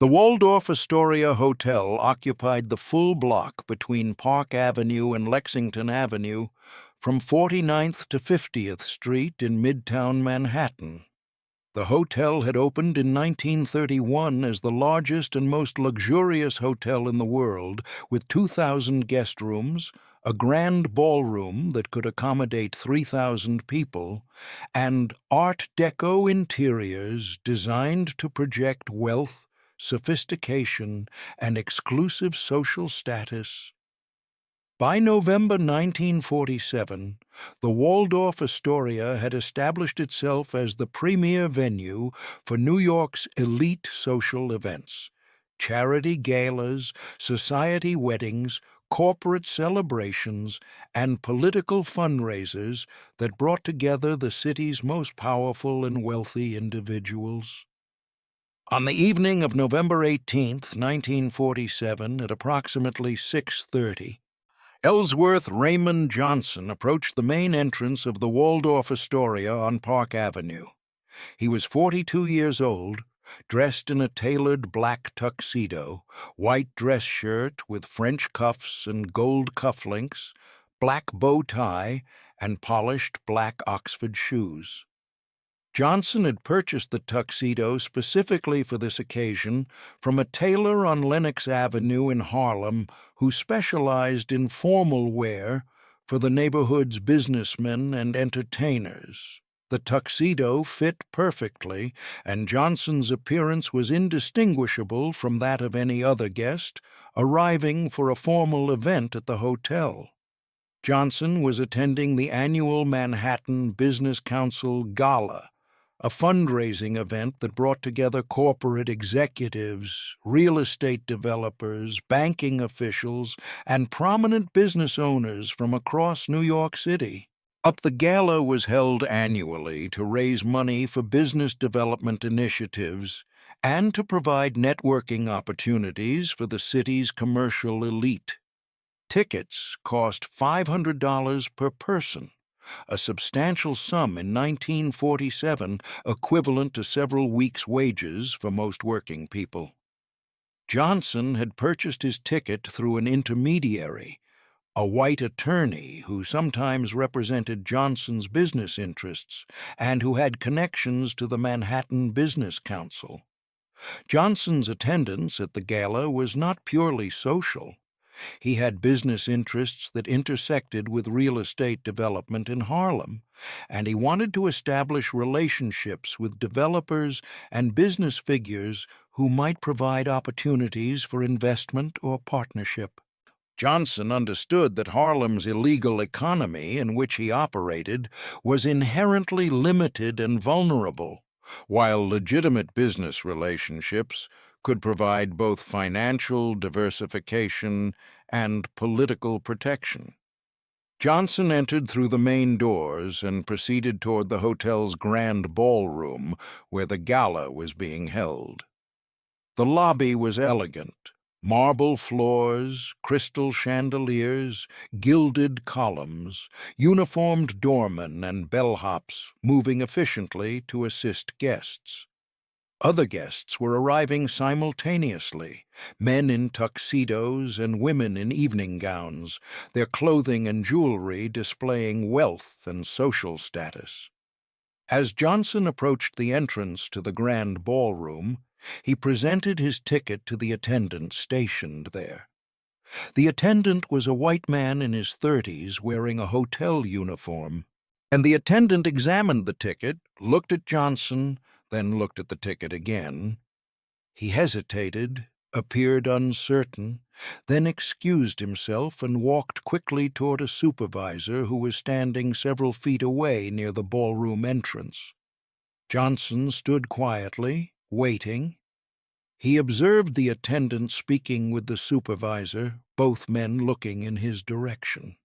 The Waldorf-Astoria Hotel occupied the full block between Park Avenue and Lexington Avenue from 49th to 50th Street in Midtown Manhattan. The hotel had opened in 1931 as the largest and most luxurious hotel in the world, with 2,000 guest rooms, a grand ballroom that could accommodate 3,000 people, and Art Deco interiors designed to project wealth, sophistication, and exclusive social status. By November 1947, the Waldorf-Astoria had established itself as the premier venue for New York's elite social events: charity galas, society weddings, corporate celebrations, and political fundraisers that brought together the city's most powerful and wealthy individuals. On the evening of November 18, 1947, at approximately 6:30, Ellsworth Raymond Johnson approached the main entrance of the Waldorf-Astoria on Park Avenue. He was 42 years old, dressed in a tailored black tuxedo, white dress shirt with French cuffs and gold cufflinks, black bow tie, and polished black Oxford shoes. Johnson had purchased the tuxedo specifically for this occasion from a tailor on Lenox Avenue in Harlem who specialized in formal wear for the neighborhood's businessmen and entertainers. The tuxedo fit perfectly, and Johnson's appearance was indistinguishable from that of any other guest arriving for a formal event at the hotel. Johnson was attending the annual Manhattan Business Council Gala, a fundraising event that brought together corporate executives, real estate developers, banking officials, and prominent business owners from across New York City. The gala was held annually to raise money for business development initiatives and to provide networking opportunities for the city's commercial elite. Tickets cost $500 per person, a substantial sum in 1947, equivalent to several weeks' wages for most working people. Johnson had purchased his ticket through an intermediary, a white attorney who sometimes represented Johnson's business interests and who had connections to the Manhattan Business Council. Johnson's attendance at the gala was not purely social. He had business interests that intersected with real estate development in Harlem, and he wanted to establish relationships with developers and business figures who might provide opportunities for investment or partnership. Johnson understood that Harlem's illegal economy in which he operated was inherently limited and vulnerable, while legitimate business relationships could provide both financial diversification and political protection. Johnson entered through the main doors and proceeded toward the hotel's grand ballroom, where the gala was being held. The lobby was elegant: marble floors, crystal chandeliers, gilded columns, uniformed doormen and bellhops moving efficiently to assist guests. Other guests were arriving simultaneously, men in tuxedos and women in evening gowns, their clothing and jewelry displaying wealth and social status. As Johnson approached the entrance to the grand ballroom, he presented his ticket to the attendant stationed there. The attendant was a white man in his 30s wearing a hotel uniform, and the attendant examined the ticket, looked at Johnson, then looked at the ticket again. He hesitated, appeared uncertain, then excused himself and walked quickly toward a supervisor who was standing several feet away near the ballroom entrance. Johnson stood quietly, waiting. He observed the attendant speaking with the supervisor, both men looking in his direction.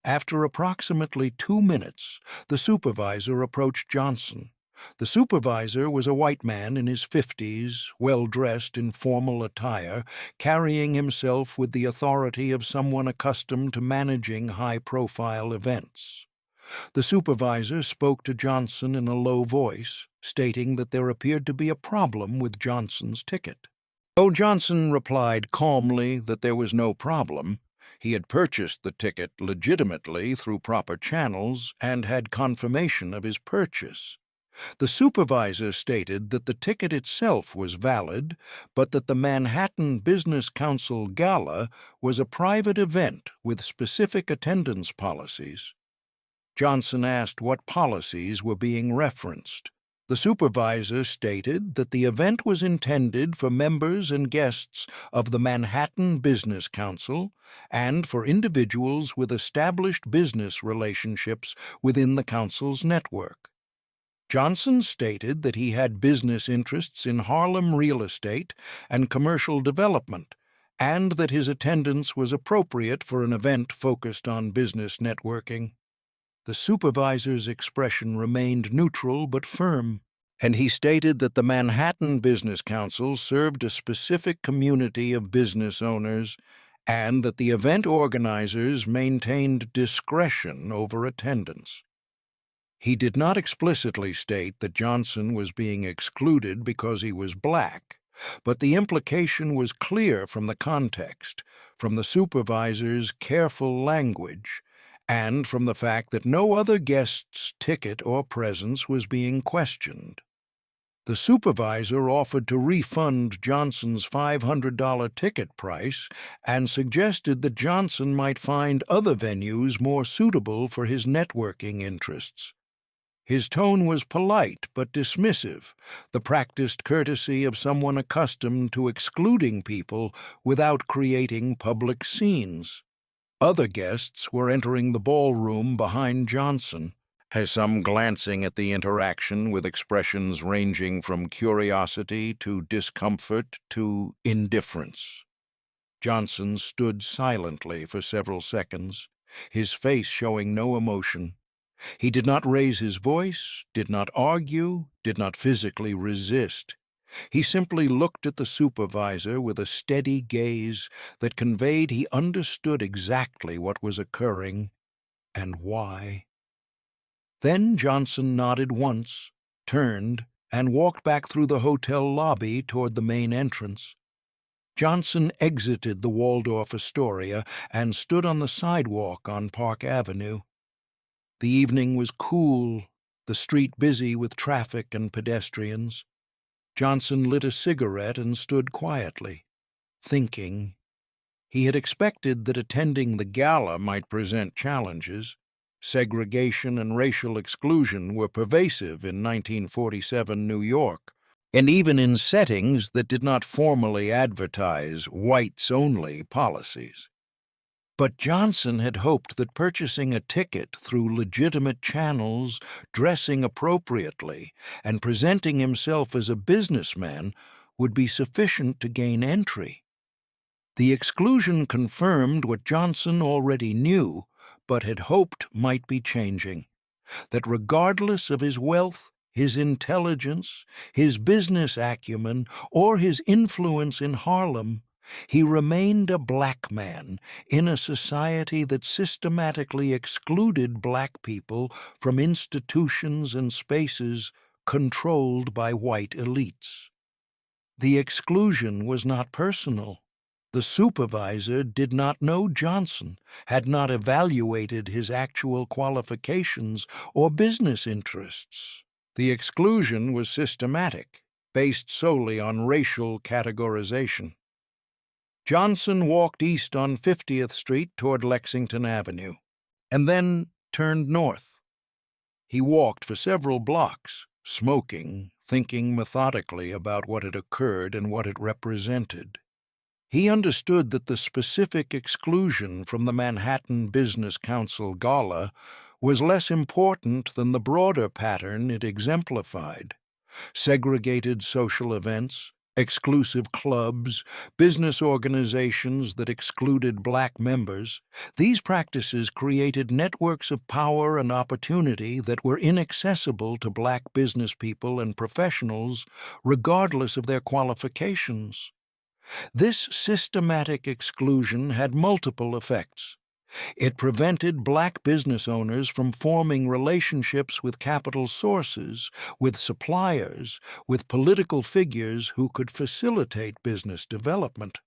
After approximately 2 minutes, the supervisor approached Johnson. The supervisor was a white man in his 50s, well-dressed in formal attire, carrying himself with the authority of someone accustomed to managing high-profile events. The supervisor spoke to Johnson in a low voice, stating that there appeared to be a problem with Johnson's ticket. Though Johnson replied calmly that there was no problem, he had purchased the ticket legitimately through proper channels and had confirmation of his purchase. The supervisor stated that the ticket itself was valid, but that the Manhattan Business Council Gala was a private event with specific attendance policies. Johnson asked what policies were being referenced. The supervisor stated that the event was intended for members and guests of the Manhattan Business Council and for individuals with established business relationships within the council's network. Johnson stated that he had business interests in Harlem real estate and commercial development, and that his attendance was appropriate for an event focused on business networking. The supervisor's expression remained neutral but firm, and he stated that the Manhattan Business Council served a specific community of business owners and that the event organizers maintained discretion over attendance. He did not explicitly state that Johnson was being excluded because he was black, but the implication was clear from the context, from the supervisor's careful language, and from the fact that no other guest's ticket or presence was being questioned. The supervisor offered to refund Johnson's $500 ticket price and suggested that Johnson might find other venues more suitable for his networking interests. His tone was polite but dismissive, the practiced courtesy of someone accustomed to excluding people without creating public scenes. Other guests were entering the ballroom behind Johnson, some glancing at the interaction with expressions ranging from curiosity to discomfort to indifference. Johnson stood silently for several seconds, his face showing no emotion. He did not raise his voice, did not argue, did not physically resist. He simply looked at the supervisor with a steady gaze that conveyed he understood exactly what was occurring and why. Then Johnson nodded once, turned, and walked back through the hotel lobby toward the main entrance. Johnson exited the Waldorf-Astoria and stood on the sidewalk on Park Avenue. The evening was cool, the street busy with traffic and pedestrians. Johnson lit a cigarette and stood quietly, thinking. He had expected that attending the gala might present challenges. Segregation and racial exclusion were pervasive in 1947 New York, and even in settings that did not formally advertise whites-only policies. But Johnson had hoped that purchasing a ticket through legitimate channels, dressing appropriately, and presenting himself as a businessman would be sufficient to gain entry. The exclusion confirmed what Johnson already knew, but had hoped might be changing, that regardless of his wealth, his intelligence, his business acumen, or his influence in Harlem, he remained a black man in a society that systematically excluded black people from institutions and spaces controlled by white elites. The exclusion was not personal. The supervisor did not know Johnson, had not evaluated his actual qualifications or business interests. The exclusion was systematic, based solely on racial categorization. Johnson walked east on 50th Street toward Lexington Avenue, and then turned north. He walked for several blocks, smoking, thinking methodically about what had occurred and what it represented. He understood that the specific exclusion from the Manhattan Business Council Gala was less important than the broader pattern it exemplified. Segregated social events, exclusive clubs, business organizations that excluded black members, these practices created networks of power and opportunity that were inaccessible to black business people and professionals, regardless of their qualifications. This systematic exclusion had multiple effects. It prevented black business owners from forming relationships with capital sources, with suppliers, with political figures who could facilitate business development.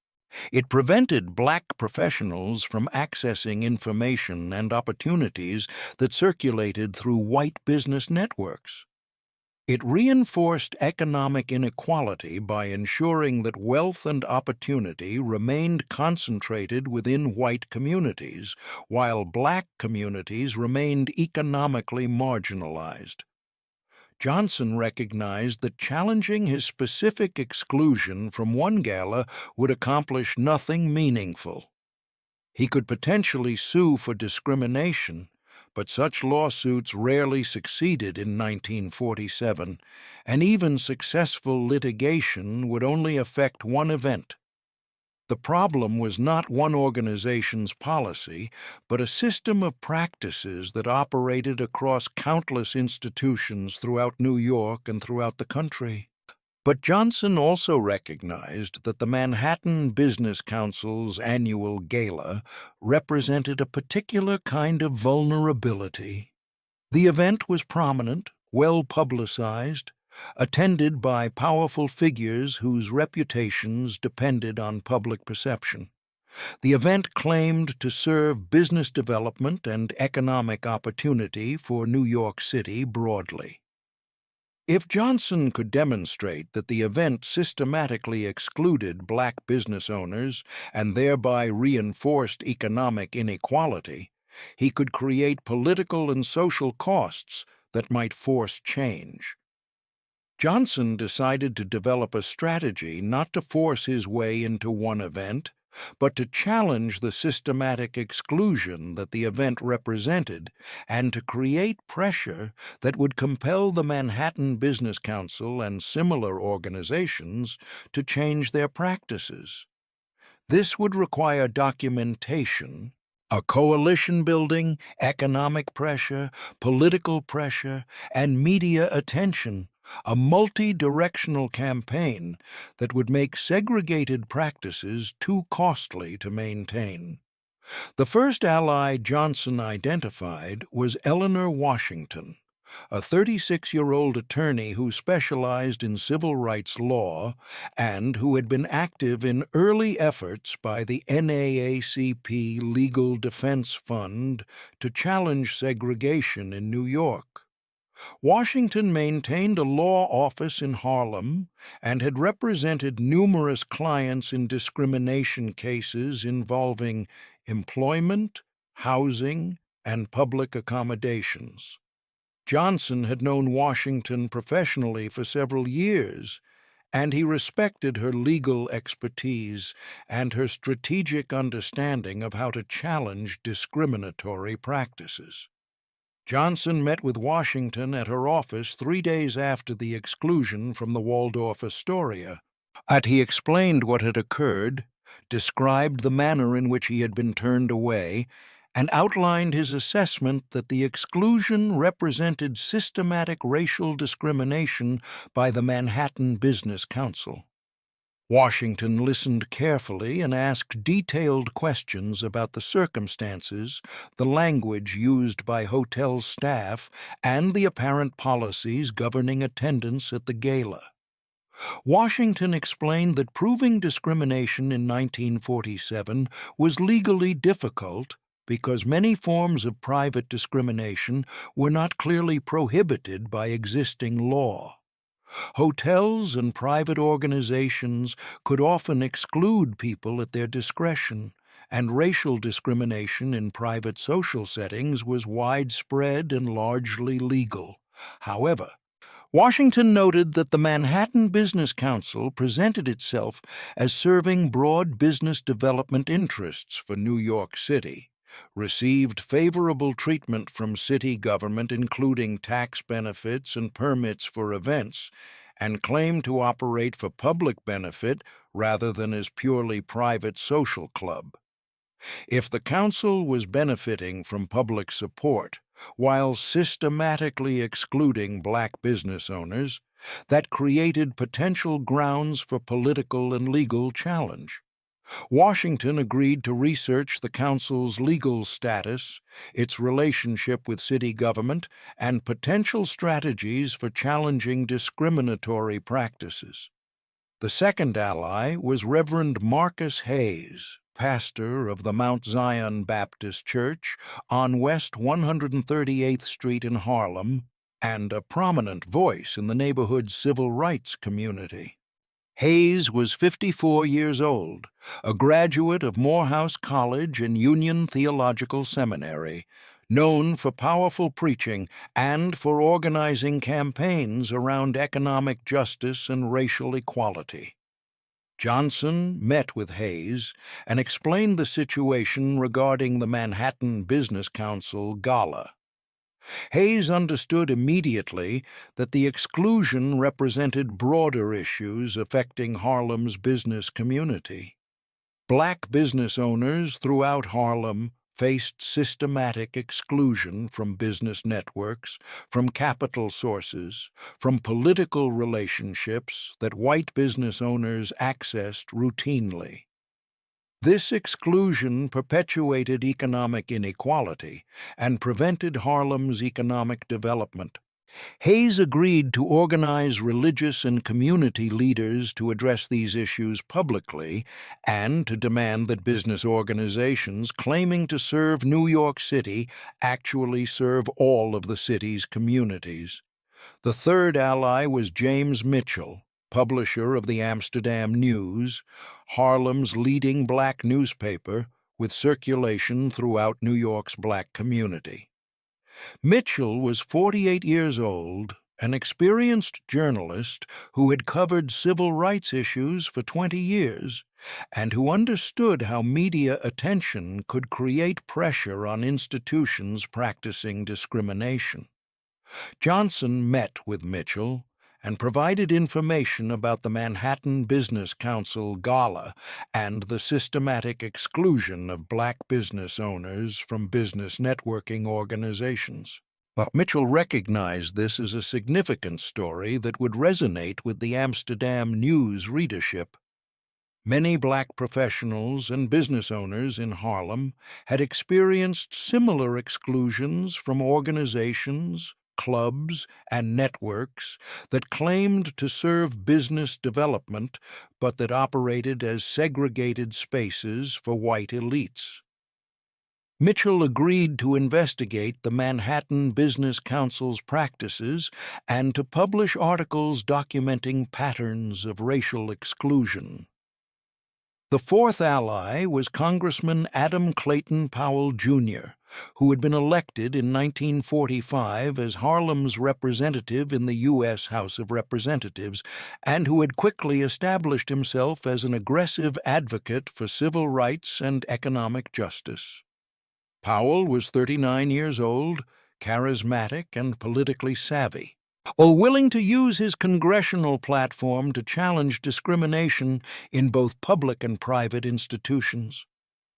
It prevented black professionals from accessing information and opportunities that circulated through white business networks. It reinforced economic inequality by ensuring that wealth and opportunity remained concentrated within white communities, while black communities remained economically marginalized. Johnson recognized that challenging his specific exclusion from one gala would accomplish nothing meaningful. He could potentially sue for discrimination, but such lawsuits rarely succeeded in 1947, and even successful litigation would only affect one event. The problem was not one organization's policy, but a system of practices that operated across countless institutions throughout New York and throughout the country. But Johnson also recognized that the Manhattan Business Council's annual gala represented a particular kind of vulnerability. The event was prominent, well publicized, attended by powerful figures whose reputations depended on public perception. The event claimed to serve business development and economic opportunity for New York City broadly. If Johnson could demonstrate that the event systematically excluded black business owners and thereby reinforced economic inequality, he could create political and social costs that might force change. Johnson decided to develop a strategy not to force his way into one event, but to challenge the systematic exclusion that the event represented and to create pressure that would compel the Manhattan Business Council and similar organizations to change their practices. This would require documentation, a coalition building, economic pressure, political pressure, and media attention, a multi-directional campaign that would make segregated practices too costly to maintain. The first ally Johnson identified was Eleanor Washington, a 36-year-old attorney who specialized in civil rights law and who had been active in early efforts by the NAACP Legal Defense Fund to challenge segregation in New York. Washington maintained a law office in Harlem and had represented numerous clients in discrimination cases involving employment, housing, and public accommodations. Johnson had known Washington professionally for several years, and he respected her legal expertise and her strategic understanding of how to challenge discriminatory practices. Johnson met with Washington at her office 3 days after the exclusion from the Waldorf-Astoria. He explained what had occurred, described the manner in which he had been turned away, and outlined his assessment that the exclusion represented systematic racial discrimination by the Manhattan Business Council. Washington listened carefully and asked detailed questions about the circumstances, the language used by hotel staff, and the apparent policies governing attendance at the gala. Washington explained that proving discrimination in 1947 was legally difficult because many forms of private discrimination were not clearly prohibited by existing law. Hotels and private organizations could often exclude people at their discretion, and racial discrimination in private social settings was widespread and largely legal. However, Washington noted that the Manhattan Business Council presented itself as serving broad business development interests for New York City, received favorable treatment from city government including tax benefits and permits for events, and claimed to operate for public benefit rather than as purely private social club. If the council was benefiting from public support while systematically excluding black business owners, that created potential grounds for political and legal challenge. Washington agreed to research the council's legal status, its relationship with city government, and potential strategies for challenging discriminatory practices. The second ally was Reverend Marcus Hayes, pastor of the Mount Zion Baptist Church on West 138th Street in Harlem, and a prominent voice in the neighborhood's civil rights community. Hayes was 54 years old, a graduate of Morehouse College and Union Theological Seminary, known for powerful preaching and for organizing campaigns around economic justice and racial equality. Johnson met with Hayes and explained the situation regarding the Manhattan Business Council Gala. Hayes understood immediately that the exclusion represented broader issues affecting Harlem's business community. Black business owners throughout Harlem faced systematic exclusion from business networks, from capital sources, from political relationships that white business owners accessed routinely. This exclusion perpetuated economic inequality and prevented Harlem's economic development. Hayes agreed to organize religious and community leaders to address these issues publicly and to demand that business organizations claiming to serve New York City actually serve all of the city's communities. The third ally was James Mitchell, publisher of the Amsterdam News, Harlem's leading black newspaper with circulation throughout New York's black community. Mitchell was 48 years old, an experienced journalist who had covered civil rights issues for 20 years, and who understood how media attention could create pressure on institutions practicing discrimination. Johnson met with Mitchell and provided information about the Manhattan Business Council Gala and the systematic exclusion of black business owners from business networking organizations. Well, Mitchell recognized this as a significant story that would resonate with the Amsterdam News readership. Many black professionals and business owners in Harlem had experienced similar exclusions from organizations, clubs, and networks that claimed to serve business development but that operated as segregated spaces for white elites. Mitchell agreed to investigate the Manhattan Business Council's practices and to publish articles documenting patterns of racial exclusion. The fourth ally was Congressman Adam Clayton Powell Jr., who had been elected in 1945 as Harlem's representative in the U.S. House of Representatives, and who had quickly established himself as an aggressive advocate for civil rights and economic justice. Powell was 39 years old, charismatic and politically savvy. While willing to use his congressional platform to challenge discrimination in both public and private institutions.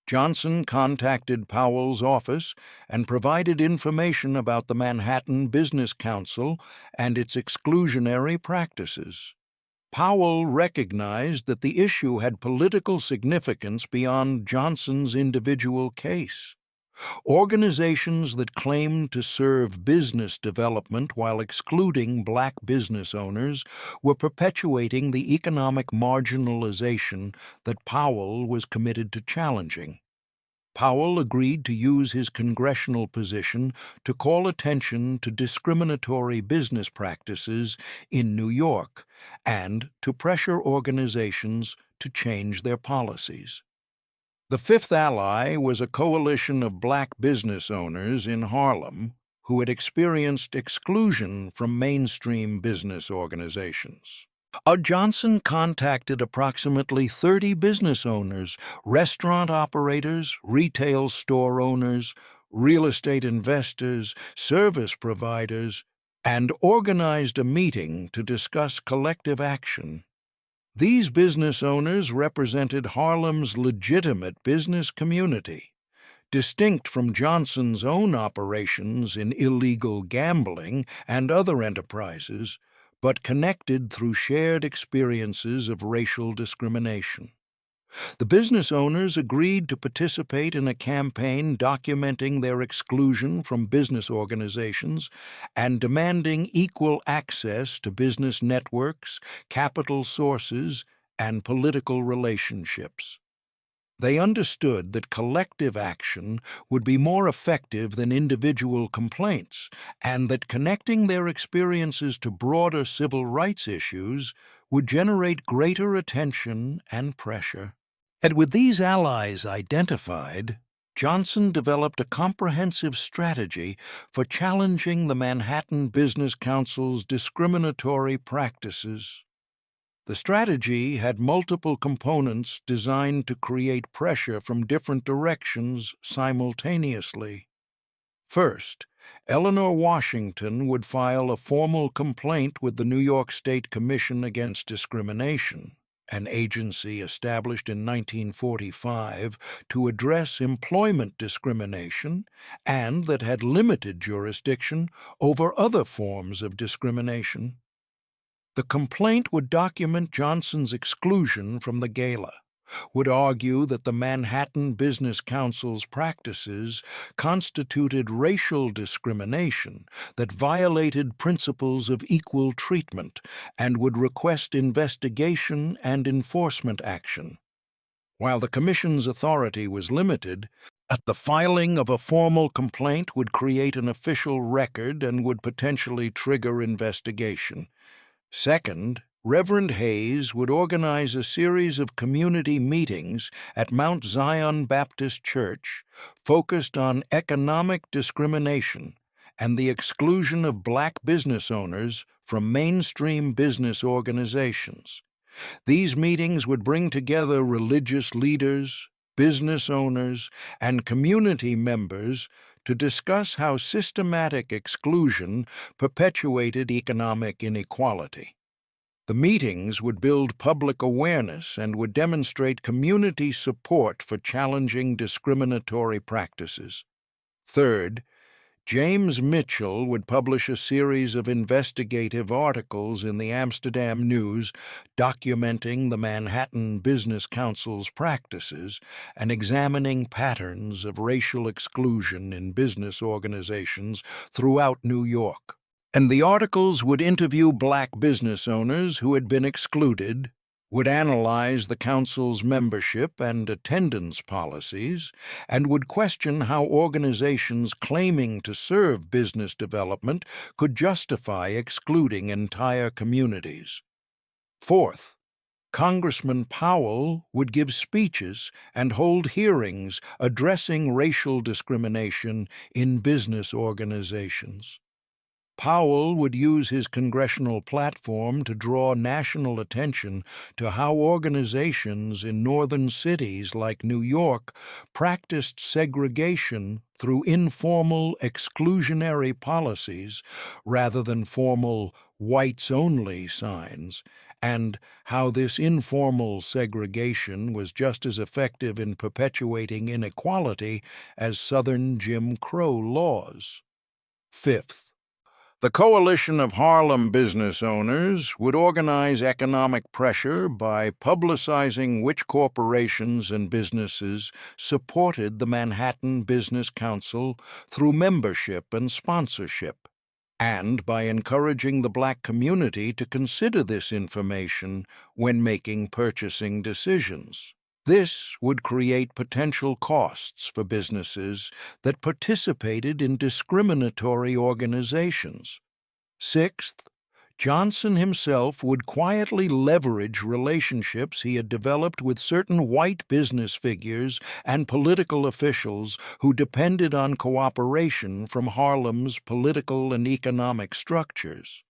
Johnson contacted Powell's office and provided information about the Manhattan Business Council and its exclusionary practices. Powell recognized that the issue had political significance beyond Johnson's individual case. Organizations that claimed to serve business development while excluding black business owners were perpetuating the economic marginalization that Powell was committed to challenging. Powell agreed to use his congressional position to call attention to discriminatory business practices in New York and to pressure organizations to change their policies. The fifth ally was a coalition of black business owners in Harlem who had experienced exclusion from mainstream business organizations. Johnson contacted approximately 30 business owners, restaurant operators, retail store owners, real estate investors, service providers, and organized a meeting to discuss collective action. These business owners represented Harlem's legitimate business community, distinct from Johnson's own operations in illegal gambling and other enterprises, but connected through shared experiences of racial discrimination. The business owners agreed to participate in a campaign documenting their exclusion from business organizations and demanding equal access to business networks, capital sources, and political relationships. They understood that collective action would be more effective than individual complaints, and that connecting their experiences to broader civil rights issues would generate greater attention and pressure. And with these allies identified, Johnson developed a comprehensive strategy for challenging the Manhattan Business Council's discriminatory practices. The strategy had multiple components designed to create pressure from different directions simultaneously. First, Eleanor Washington would file a formal complaint with the New York State Commission Against Discrimination, an agency established in 1945 to address employment discrimination and that had limited jurisdiction over other forms of discrimination. The complaint would document Johnson's exclusion from the gala, would argue that the Manhattan Business Council's practices constituted racial discrimination that violated principles of equal treatment, and would request investigation and enforcement action. While the Commission's authority was limited, the filing of a formal complaint would create an official record and would potentially trigger investigation. Second, Reverend Hayes would organize a series of community meetings at Mount Zion Baptist Church focused on economic discrimination and the exclusion of black business owners from mainstream business organizations. These meetings would bring together religious leaders, business owners, and community members to discuss how systematic exclusion perpetuated economic inequality. The meetings would build public awareness and would demonstrate community support for challenging discriminatory practices. Third, James Mitchell would publish a series of investigative articles in the Amsterdam News documenting the Manhattan Business Council's practices and examining patterns of racial exclusion in business organizations throughout New York. And the articles would interview black business owners who had been excluded, would analyze the council's membership and attendance policies, and would question how organizations claiming to serve business development could justify excluding entire communities. Fourth, Congressman Powell would give speeches and hold hearings addressing racial discrimination in business organizations. Powell would use his congressional platform to draw national attention to how organizations in northern cities like New York practiced segregation through informal exclusionary policies rather than formal whites-only signs, and how this informal segregation was just as effective in perpetuating inequality as Southern Jim Crow laws. Fifth, the coalition of Harlem business owners would organize economic pressure by publicizing which corporations and businesses supported the Manhattan Business Council through membership and sponsorship, and by encouraging the black community to consider this information when making purchasing decisions. This would create potential costs for businesses that participated in discriminatory organizations. Sixth, Johnson himself would quietly leverage relationships he had developed with certain white business figures and political officials who depended on cooperation from Harlem's political and economic structures.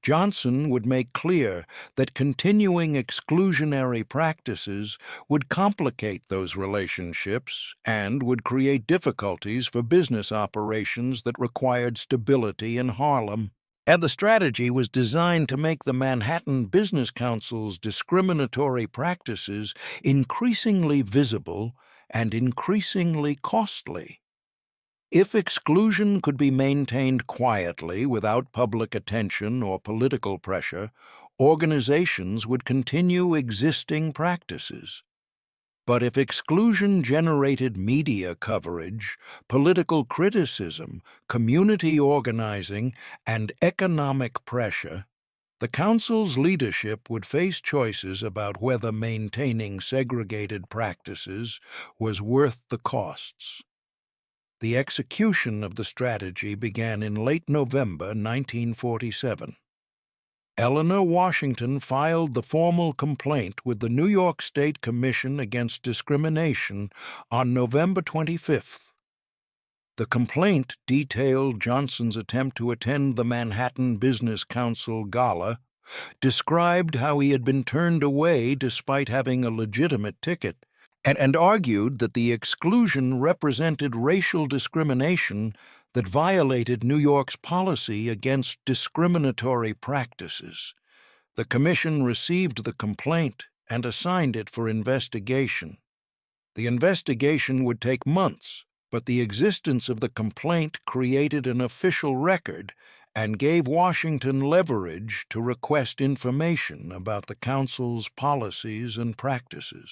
Johnson would make clear that continuing exclusionary practices would complicate those relationships and would create difficulties for business operations that required stability in Harlem. And the strategy was designed to make the Manhattan Business Council's discriminatory practices increasingly visible and increasingly costly. If exclusion could be maintained quietly without public attention or political pressure, organizations would continue existing practices. But if exclusion generated media coverage, political criticism, community organizing, and economic pressure, the council's leadership would face choices about whether maintaining segregated practices was worth the costs. The execution of the strategy began in late November 1947. Eleanor Washington filed the formal complaint with the New York State Commission Against Discrimination on November 25th. The complaint detailed Johnson's attempt to attend the Manhattan Business Council Gala, described how he had been turned away despite having a legitimate ticket, and argued that the exclusion represented racial discrimination that violated New York's policy against discriminatory practices. The commission received the complaint and assigned it for investigation. The investigation would take months, but the existence of the complaint created an official record and gave Washington leverage to request information about the council's policies and practices.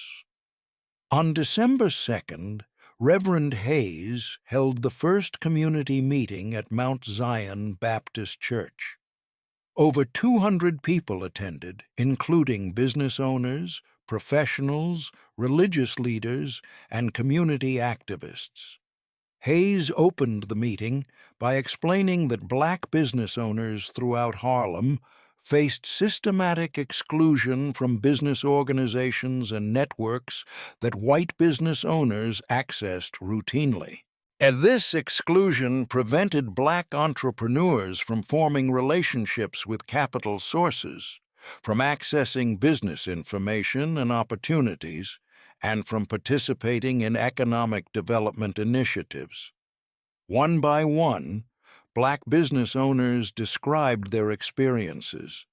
On December 2nd, Reverend Hayes held the first community meeting at Mount Zion Baptist Church. Over 200 people attended, including business owners, professionals, religious leaders, and community activists. Hayes opened the meeting by explaining that black business owners throughout Harlem faced systematic exclusion from business organizations and networks that white business owners accessed routinely. And this exclusion prevented black entrepreneurs from forming relationships with capital sources, from accessing business information and opportunities, and from participating in economic development initiatives. One by one, black business owners described their experiences.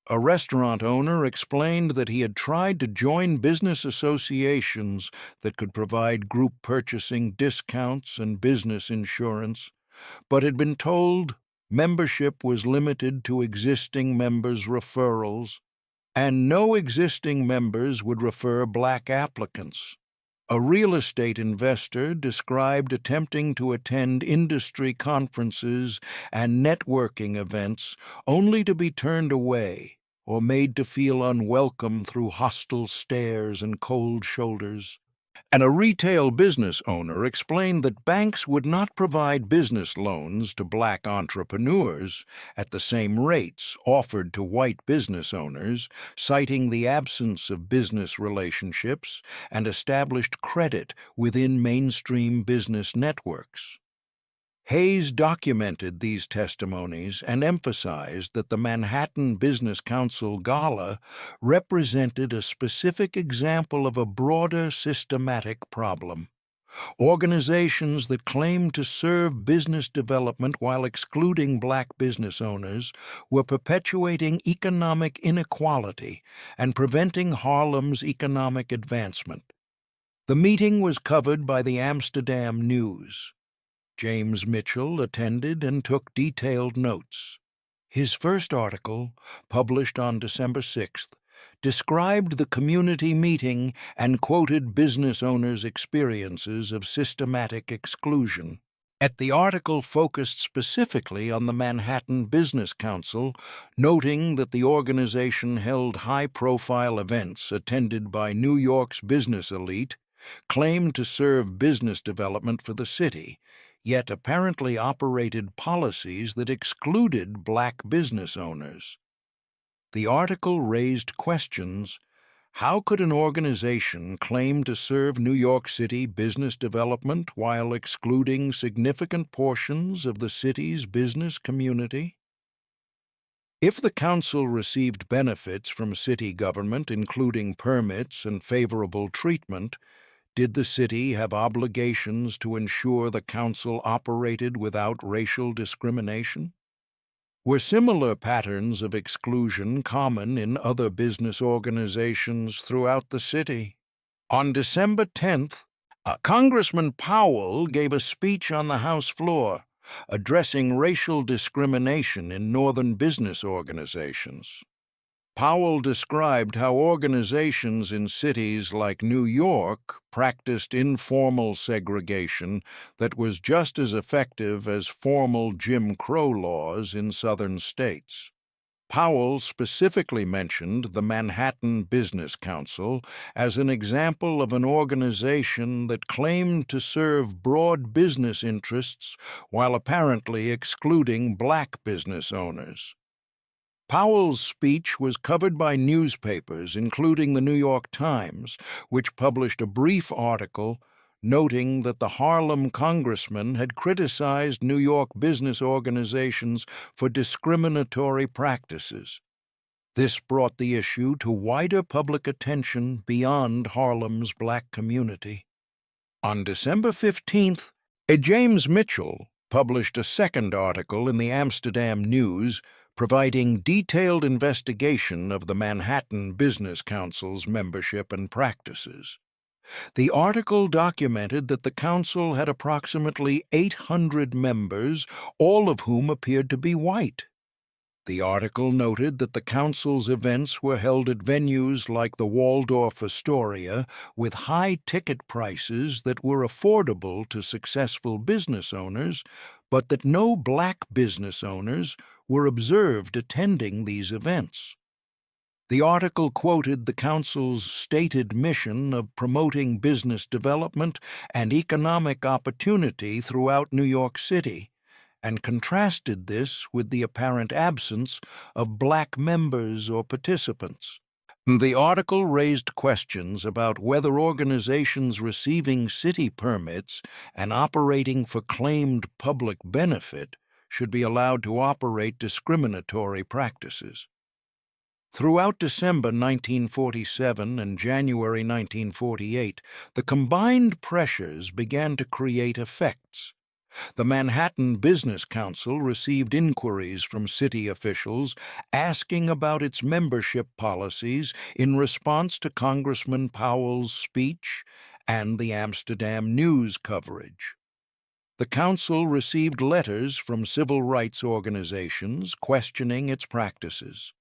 A restaurant owner explained that he had tried to join business associations that could provide group purchasing discounts and business insurance, but had been told membership was limited to existing members' referrals, and no existing members would refer black applicants. A real estate investor described attempting to attend industry conferences and networking events only to be turned away or made to feel unwelcome through hostile stares and cold shoulders. And a retail business owner explained that banks would not provide business loans to black entrepreneurs at the same rates offered to white business owners, citing the absence of business relationships and established credit within mainstream business networks. Hayes documented these testimonies and emphasized that the Manhattan Business Council Gala represented a specific example of a broader systematic problem. Organizations that claimed to serve business development while excluding black business owners were perpetuating economic inequality and preventing Harlem's economic advancement. The meeting was covered by the Amsterdam News. James Mitchell attended and took detailed notes. His first article, published on December 6th, described the community meeting and quoted business owners' experiences of systematic exclusion. The article focused specifically on the Manhattan Business Council, noting that the organization held high-profile events attended by New York's business elite, claimed to serve business development for the city, yet apparently operated policies that excluded black business owners. The article raised questions. How could an organization claim to serve New York City business development while excluding significant portions of the city's business community? If the council received benefits from city government, including permits and favorable treatment, did the city have obligations to ensure the council operated without racial discrimination? Were similar patterns of exclusion common in other business organizations throughout the city? On December 10th, Congressman Powell gave a speech on the House floor, addressing racial discrimination in northern business organizations. Powell described how organizations in cities like New York practiced informal segregation that was just as effective as formal Jim Crow laws in southern states. Powell specifically mentioned the Manhattan Business Council as an example of an organization that claimed to serve broad business interests while apparently excluding black business owners. Powell's speech was covered by newspapers, including the New York Times, which published a brief article noting that the Harlem congressman had criticized New York business organizations for discriminatory practices. This brought the issue to wider public attention beyond Harlem's black community. On December 15th, James Mitchell published a second article in the Amsterdam News providing detailed investigation of the Manhattan Business Council's membership and practices. The article documented that the council had approximately 800 members, all of whom appeared to be white. The article noted that the council's events were held at venues like the Waldorf-Astoria with high ticket prices that were affordable to successful business owners, but that no black business owners were observed attending these events. The article quoted the council's stated mission of promoting business development and economic opportunity throughout New York City, and contrasted this with the apparent absence of black members or participants. The article raised questions about whether organizations receiving city permits and operating for claimed public benefit should be allowed to operate discriminatory practices. Throughout December 1947 and January 1948, the combined pressures began to create effects. The Manhattan Business Council received inquiries from city officials asking about its membership policies in response to Congressman Powell's speech and the Amsterdam News coverage. The council received letters from civil rights organizations questioning its practices.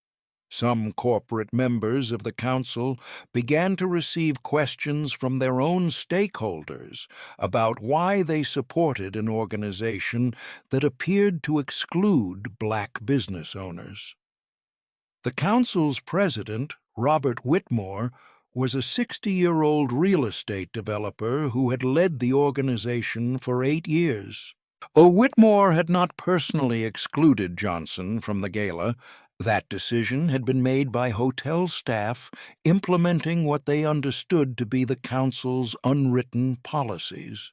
Some corporate members of the council began to receive questions from their own stakeholders about why they supported an organization that appeared to exclude black business owners. The council's president, Robert Whitmore, was a 60-year-old real estate developer who had led the organization for 8 years. Whitmore had not personally excluded Johnson from the gala. That decision had been made by hotel staff implementing what they understood to be the council's unwritten policies.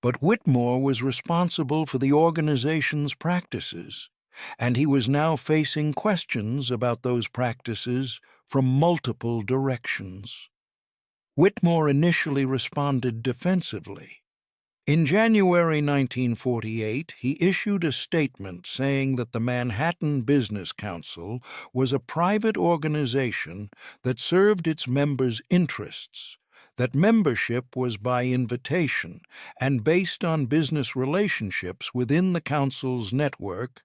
But Whitmore was responsible for the organization's practices, and he was now facing questions about those practices from multiple directions. Whitmore initially responded defensively. In January 1948, he issued a statement saying that the Manhattan Business Council was a private organization that served its members' interests, that membership was by invitation and based on business relationships within the council's network,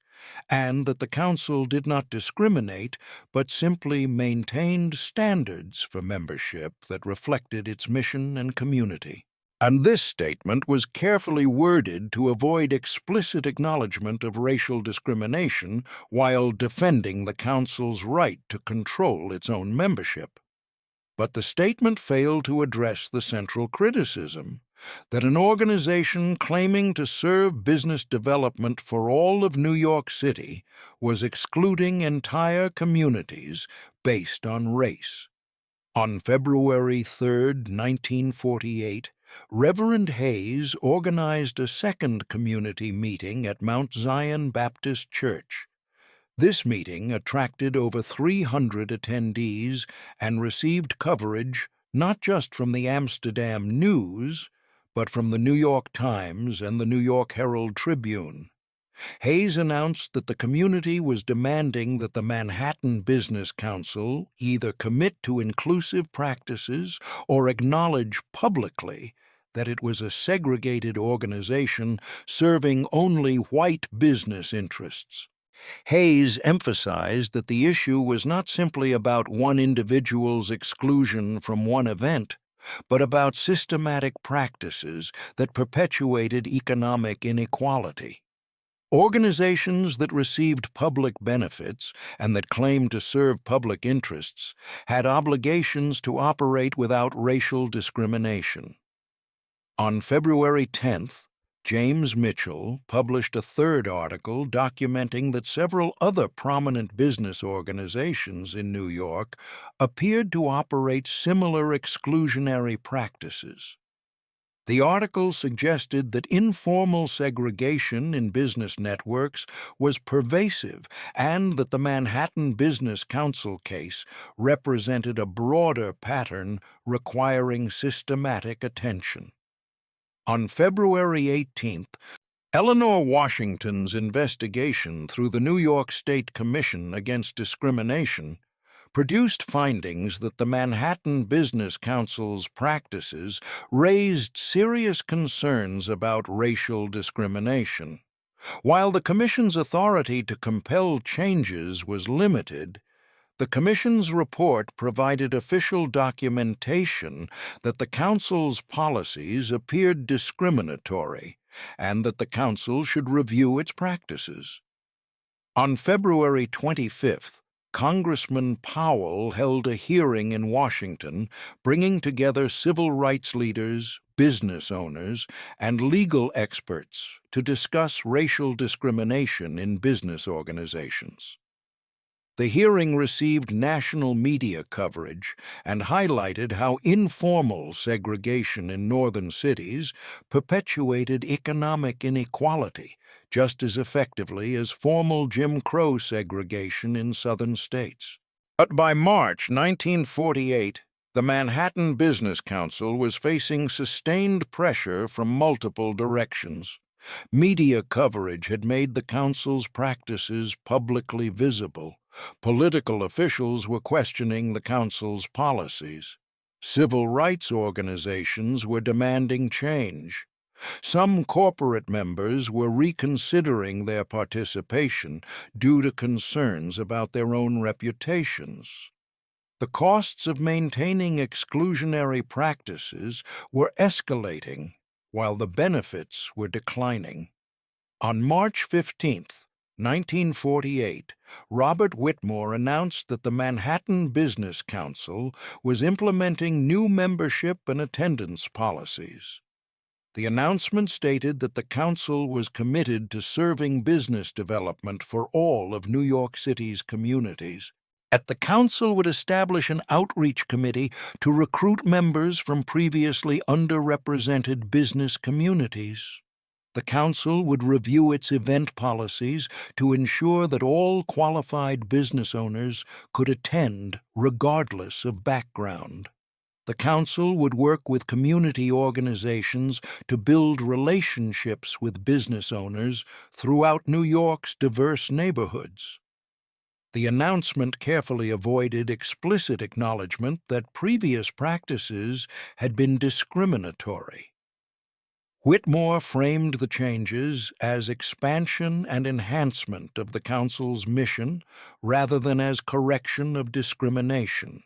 and that the council did not discriminate but simply maintained standards for membership that reflected its mission and community. And this statement was carefully worded to avoid explicit acknowledgement of racial discrimination while defending the council's right to control its own membership. But the statement failed to address the central criticism that an organization claiming to serve business development for all of New York City was excluding entire communities based on race. On February 3, 1948, Reverend Hayes organized a second community meeting at Mount Zion Baptist Church. This meeting attracted over 300 attendees and received coverage not just from the Amsterdam News, but from the New York Times and the New York Herald Tribune. Hayes announced that the community was demanding that the Manhattan Business Council either commit to inclusive practices or acknowledge publicly that it was a segregated organization serving only white business interests. Hayes emphasized that the issue was not simply about one individual's exclusion from one event, but about systematic practices that perpetuated economic inequality. Organizations that received public benefits and that claimed to serve public interests had obligations to operate without racial discrimination. On February 10th, James Mitchell published a third article documenting that several other prominent business organizations in New York appeared to operate similar exclusionary practices. The article suggested that informal segregation in business networks was pervasive and that the Manhattan Business Council case represented a broader pattern requiring systematic attention. On February 18th, Eleanor Washington's investigation through the New York State Commission Against Discrimination produced findings that the Manhattan Business Council's practices raised serious concerns about racial discrimination. While the Commission's authority to compel changes was limited, the Commission's report provided official documentation that the Council's policies appeared discriminatory and that the Council should review its practices. On February 25th, Congressman Powell held a hearing in Washington, bringing together civil rights leaders, business owners, and legal experts to discuss racial discrimination in business organizations. The hearing received national media coverage and highlighted how informal segregation in northern cities perpetuated economic inequality just as effectively as formal Jim Crow segregation in southern states. But by March 1948, the Manhattan Business Council was facing sustained pressure from multiple directions. Media coverage had made the council's practices publicly visible. Political officials were questioning the council's policies. Civil rights organizations were demanding change. Some corporate members were reconsidering their participation due to concerns about their own reputations. The costs of maintaining exclusionary practices were escalating, while the benefits were declining. On March 15th, 1948, Robert Whitmore announced that the Manhattan Business Council was implementing new membership and attendance policies. The announcement stated that the council was committed to serving business development for all of New York City's communities. The council would establish an outreach committee to recruit members from previously underrepresented business communities. The council would review its event policies to ensure that all qualified business owners could attend regardless of background. The council would work with community organizations to build relationships with business owners throughout New York's diverse neighborhoods. The announcement carefully avoided explicit acknowledgement that previous practices had been discriminatory. Whitmore framed the changes as expansion and enhancement of the council's mission rather than as correction of discrimination.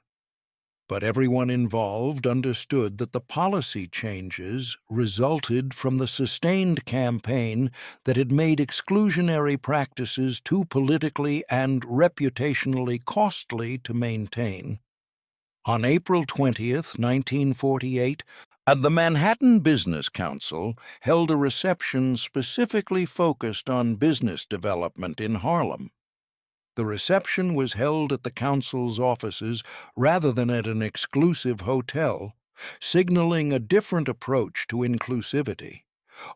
But everyone involved understood that the policy changes resulted from the sustained campaign that had made exclusionary practices too politically and reputationally costly to maintain. On April 20th, 1948, the Manhattan Business Council held a reception specifically focused on business development in Harlem. The reception was held at the council's offices rather than at an exclusive hotel, signaling a different approach to inclusivity.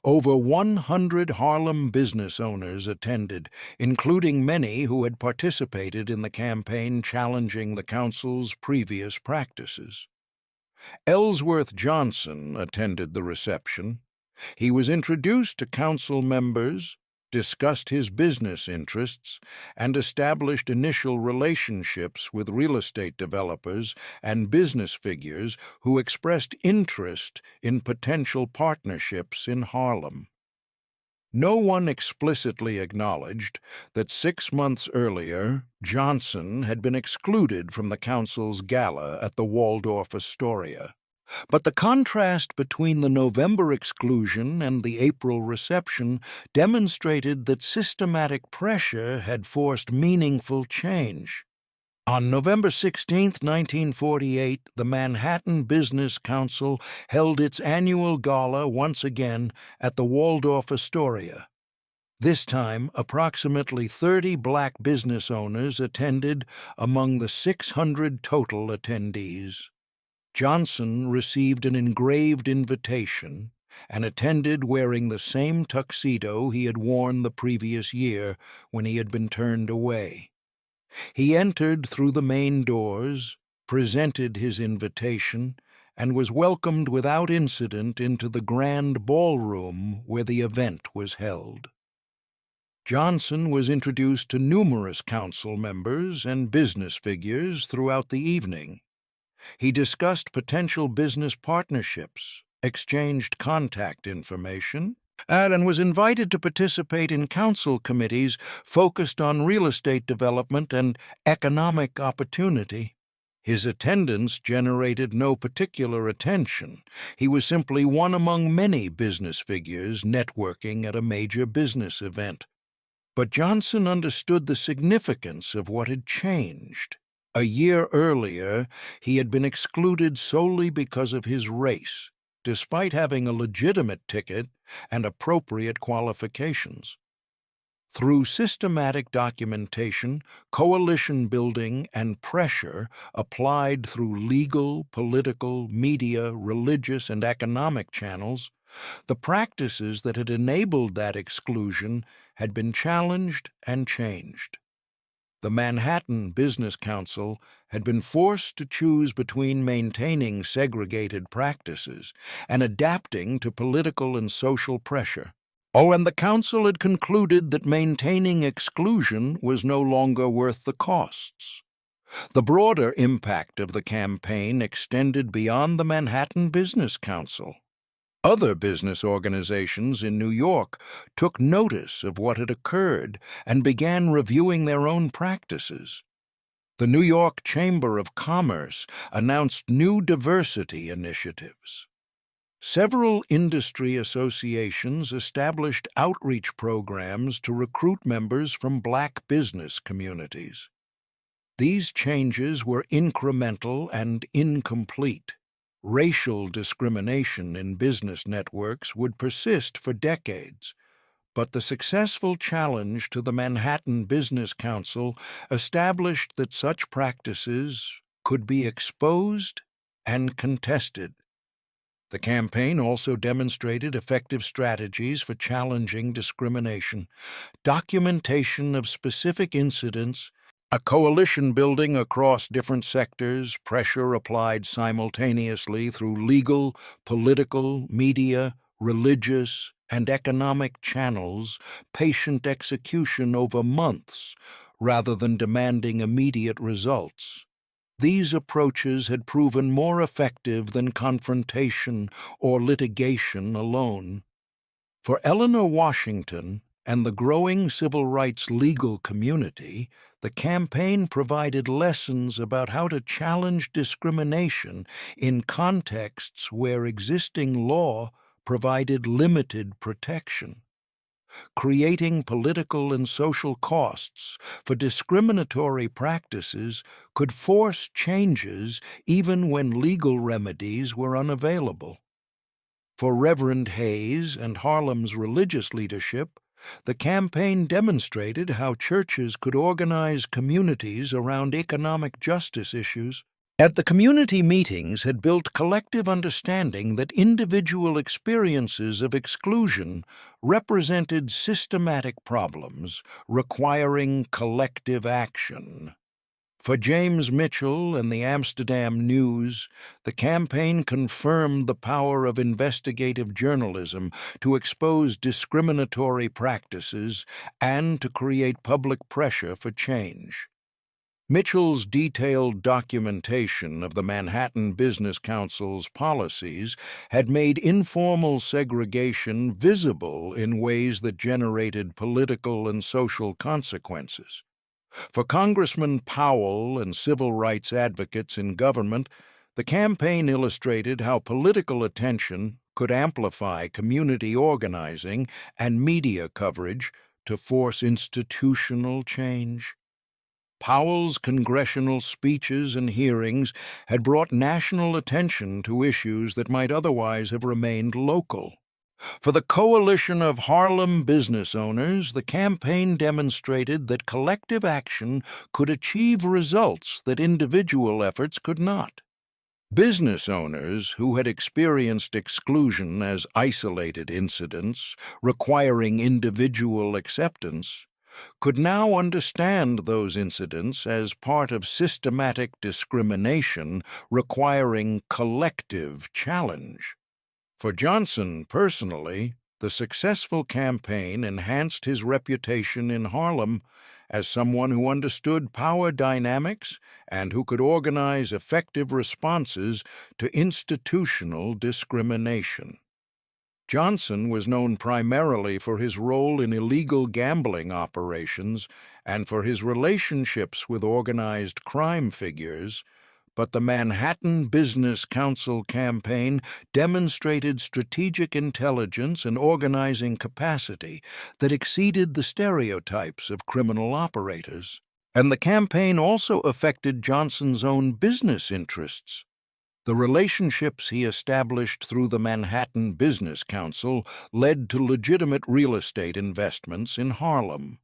Over 100 Harlem business owners attended, including many who had participated in the campaign challenging the council's previous practices. Ellsworth Johnson attended the reception. He was introduced to council members, discussed his business interests, and established initial relationships with real estate developers and business figures who expressed interest in potential partnerships in Harlem. No one explicitly acknowledged that 6 months earlier, Johnson had been excluded from the council's gala at the Waldorf-Astoria. But the contrast between the November exclusion and the April reception demonstrated that systematic pressure had forced meaningful change. On November 16, 1948, the Manhattan Business Council held its annual gala once again at the Waldorf-Astoria. This time, approximately 30 black business owners attended among the 600 total attendees. Johnson received an engraved invitation and attended wearing the same tuxedo he had worn the previous year when he had been turned away. He entered through the main doors, presented his invitation, and was welcomed without incident into the grand ballroom where the event was held. Johnson was introduced to numerous council members and business figures throughout the evening. He discussed potential business partnerships, exchanged contact information, and was invited to participate in council committees focused on real estate development and economic opportunity. His attendance generated no particular attention. He was simply one among many business figures networking at a major business event. But Johnson understood the significance of what had changed. A year earlier, he had been excluded solely because of his race, despite having a legitimate ticket and appropriate qualifications. Through systematic documentation, coalition building, and pressure applied through legal, political, media, religious, and economic channels, the practices that had enabled that exclusion had been challenged and changed. The Manhattan Business Council had been forced to choose between maintaining segregated practices and adapting to political and social pressure. And the council had concluded that maintaining exclusion was no longer worth the costs. The broader impact of the campaign extended beyond the Manhattan Business Council. Other business organizations in New York took notice of what had occurred and began reviewing their own practices. The New York Chamber of Commerce announced new diversity initiatives. Several industry associations established outreach programs to recruit members from black business communities. These changes were incremental and incomplete. Racial discrimination in business networks would persist for decades, but the successful challenge to the Manhattan Business Council established that such practices could be exposed and contested. The campaign also demonstrated effective strategies for challenging discrimination, documentation of specific incidents, a coalition building across different sectors, pressure applied simultaneously through legal, political, media, religious, and economic channels, patient execution over months, rather than demanding immediate results. These approaches had proven more effective than confrontation or litigation alone. For Eleanor Washington and the growing civil rights legal community, the campaign provided lessons about how to challenge discrimination in contexts where existing law provided limited protection. Creating political and social costs for discriminatory practices could force changes even when legal remedies were unavailable. For Reverend Hayes and Harlem's religious leadership, the campaign demonstrated how churches could organize communities around economic justice issues. At the community meetings had built collective understanding that individual experiences of exclusion represented systematic problems requiring collective action. For James Mitchell and the Amsterdam News, the campaign confirmed the power of investigative journalism to expose discriminatory practices and to create public pressure for change. Mitchell's detailed documentation of the Manhattan Business Council's policies had made informal segregation visible in ways that generated political and social consequences. For Congressman Powell and civil rights advocates in government, the campaign illustrated how political attention could amplify community organizing and media coverage to force institutional change. Powell's congressional speeches and hearings had brought national attention to issues that might otherwise have remained local. For the coalition of Harlem business owners, the campaign demonstrated that collective action could achieve results that individual efforts could not. Business owners who had experienced exclusion as isolated incidents requiring individual acceptance could now understand those incidents as part of systematic discrimination requiring collective challenge. For Johnson personally, the successful campaign enhanced his reputation in Harlem as someone who understood power dynamics and who could organize effective responses to institutional discrimination. Johnson was known primarily for his role in illegal gambling operations and for his relationships with organized crime figures, but the Manhattan Business Council campaign demonstrated strategic intelligence and organizing capacity that exceeded the stereotypes of criminal operators. And the campaign also affected Johnson's own business interests. The relationships he established through the Manhattan Business Council led to legitimate real estate investments in Harlem.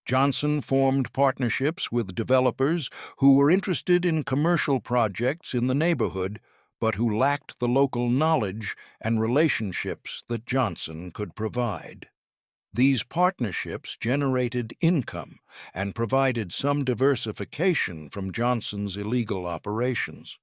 Johnson formed partnerships with developers who were interested in commercial projects in the neighborhood, but who lacked the local knowledge and relationships that Johnson could provide. These partnerships generated income and provided some diversification from Johnson's illegal operations.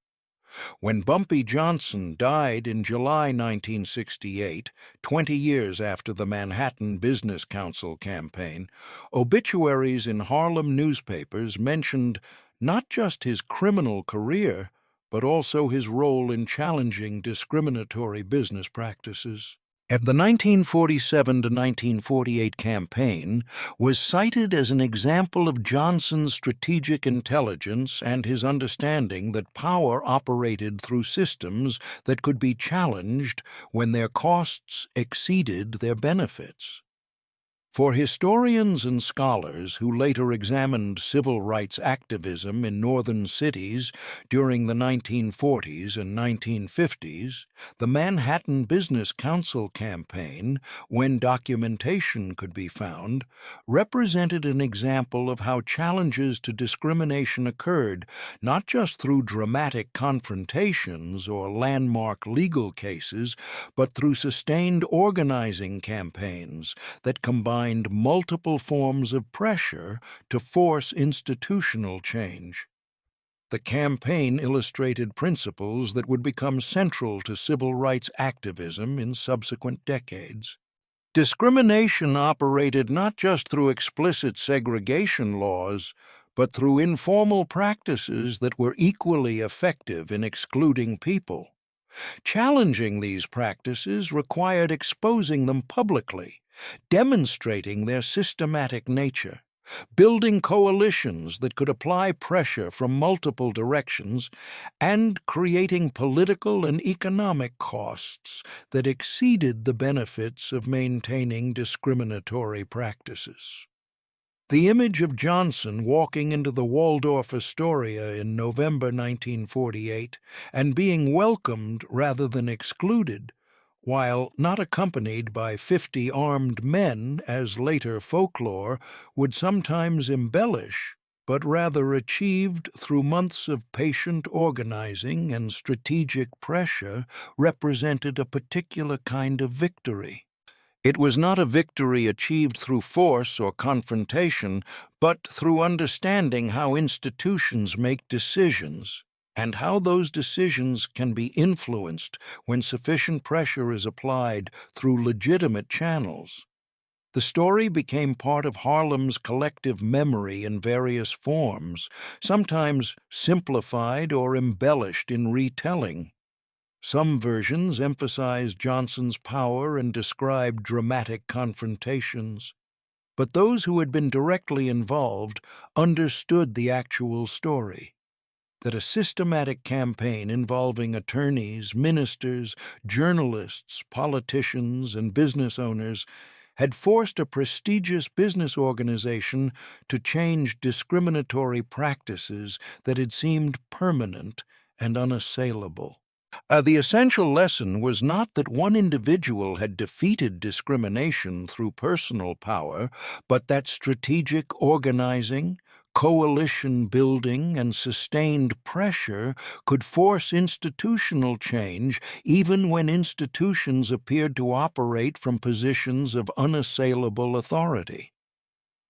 When Bumpy Johnson died in July 1968, 20 years after the Manhattan Business Council campaign, obituaries in Harlem newspapers mentioned not just his criminal career, but also his role in challenging discriminatory business practices. And the 1947 to 1948 campaign was cited as an example of Johnson's strategic intelligence and his understanding that power operated through systems that could be challenged when their costs exceeded their benefits. For historians and scholars who later examined civil rights activism in northern cities during the 1940s and 1950s, the Manhattan Business Council campaign, when documentation could be found, represented an example of how challenges to discrimination occurred not just through dramatic confrontations or landmark legal cases, but through sustained organizing campaigns that combined multiple forms of pressure to force institutional change. The campaign illustrated principles that would become central to civil rights activism in subsequent decades. Discrimination operated not just through explicit segregation laws, but through informal practices that were equally effective in excluding people. Challenging these practices required exposing them publicly, demonstrating their systematic nature, building coalitions that could apply pressure from multiple directions, and creating political and economic costs that exceeded the benefits of maintaining discriminatory practices. The image of Johnson walking into the Waldorf-Astoria in November 1948 and being welcomed rather than excluded, while not accompanied by 50 armed men as later folklore would sometimes embellish, but rather achieved through months of patient organizing and strategic pressure, represented a particular kind of victory. It was not a victory achieved through force or confrontation, but through understanding how institutions make decisions, and how those decisions can be influenced when sufficient pressure is applied through legitimate channels. The story became part of Harlem's collective memory in various forms, sometimes simplified or embellished in retelling. Some versions emphasized Johnson's power and described dramatic confrontations. But those who had been directly involved understood the actual story, that a systematic campaign involving attorneys, ministers, journalists, politicians, and business owners had forced a prestigious business organization to change discriminatory practices that had seemed permanent and unassailable. The essential lesson was not that one individual had defeated discrimination through personal power, but that strategic organizing, coalition building, and sustained pressure could force institutional change even when institutions appeared to operate from positions of unassailable authority.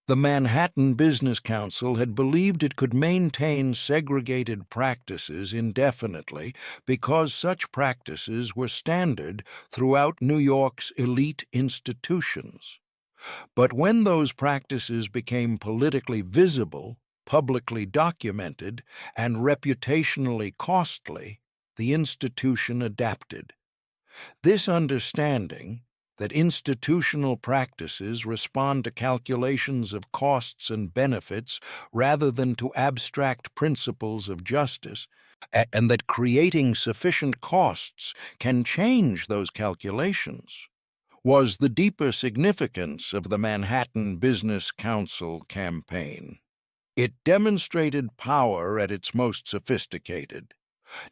The Manhattan Business Council had believed it could maintain segregated practices indefinitely because such practices were standard throughout New York's elite institutions. But when those practices became politically visible, publicly documented, and reputationally costly, the institution adapted. This understanding, that institutional practices respond to calculations of costs and benefits rather than to abstract principles of justice, and that creating sufficient costs can change those calculations, was the deeper significance of the Manhattan Business Council campaign. It demonstrated power at its most sophisticated.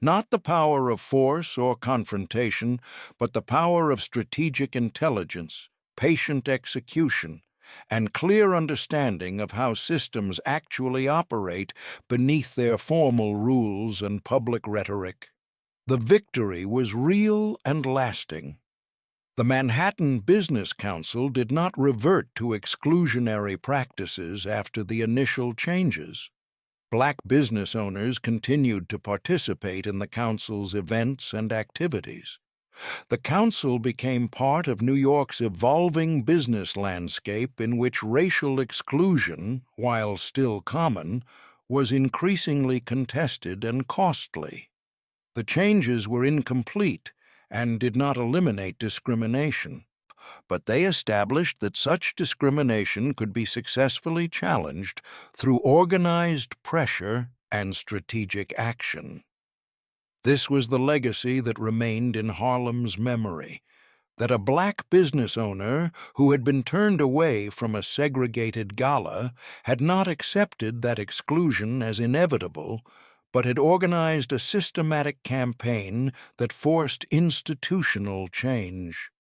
Not the power of force or confrontation, but the power of strategic intelligence, patient execution, and clear understanding of how systems actually operate beneath their formal rules and public rhetoric. The victory was real and lasting. The Manhattan Business Council did not revert to exclusionary practices after the initial changes. Black business owners continued to participate in the council's events and activities. The council became part of New York's evolving business landscape in which racial exclusion, while still common, was increasingly contested and costly. The changes were incomplete and did not eliminate discrimination, but they established that such discrimination could be successfully challenged through organized pressure and strategic action. This was the legacy that remained in Harlem's memory, that a black business owner who had been turned away from a segregated gala had not accepted that exclusion as inevitable, but had organized a systematic campaign that forced institutional change.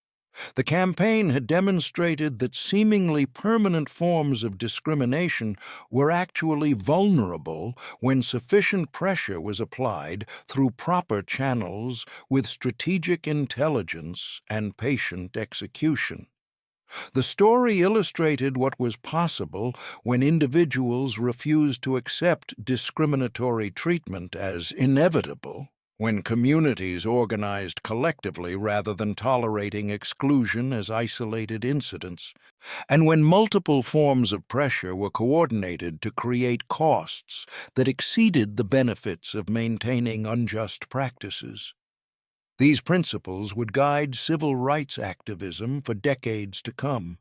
The campaign had demonstrated that seemingly permanent forms of discrimination were actually vulnerable when sufficient pressure was applied through proper channels with strategic intelligence and patient execution. The story illustrated what was possible when individuals refused to accept discriminatory treatment as inevitable, when communities organized collectively rather than tolerating exclusion as isolated incidents, and when multiple forms of pressure were coordinated to create costs that exceeded the benefits of maintaining unjust practices. These principles would guide civil rights activism for decades to come,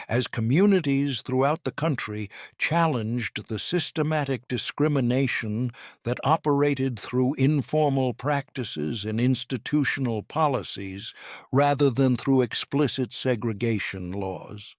as communities throughout the country challenged the systematic discrimination that operated through informal practices and institutional policies rather than through explicit segregation laws.